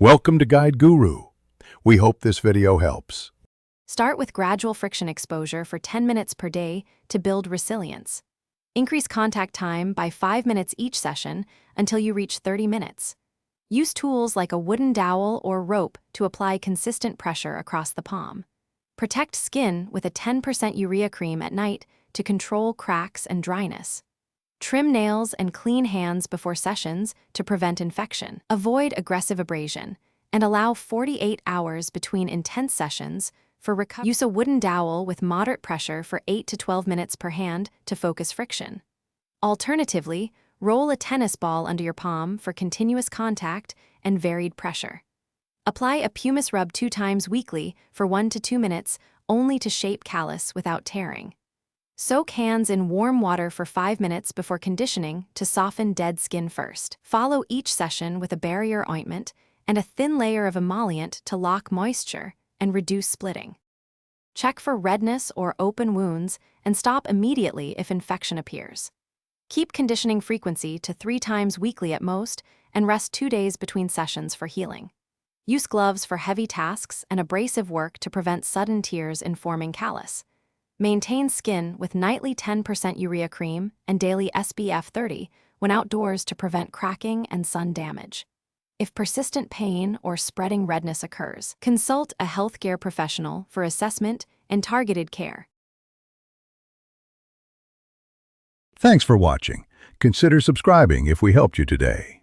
Welcome to Guide Guru. We hope this video helps. Start with gradual friction exposure for 10 minutes per day to build resilience. Increase contact time by 5 minutes each session until you reach 30 minutes. Use tools like a wooden dowel or rope to apply consistent pressure across the palm. Protect skin with a 10% urea cream at night to control cracks and dryness. Trim nails and clean hands before sessions to prevent infection. Avoid aggressive abrasion and allow 48 hours between intense sessions for recovery. Use a wooden dowel with moderate pressure for 8 to 12 minutes per hand to focus friction. Alternatively, roll a tennis ball under your palm for continuous contact and varied pressure. Apply a pumice rub 2 times weekly for 1 to 2 minutes only to shape callus without tearing. Soak hands in warm water for 5 minutes before conditioning to soften dead skin first. Follow each session with a barrier ointment and a thin layer of emollient to lock moisture and reduce splitting. Check for redness or open wounds and stop immediately if infection appears. Keep conditioning frequency to 3 times weekly at most and rest 2 days between sessions for healing. Use gloves for heavy tasks and abrasive work to prevent sudden tears in forming callus. Maintain skin with nightly 10% urea cream and daily SPF 30 when outdoors to prevent cracking and sun damage. If persistent pain or spreading redness occurs, consult a healthcare professional for assessment and targeted care. Thanks for watching. Consider subscribing if we helped you today.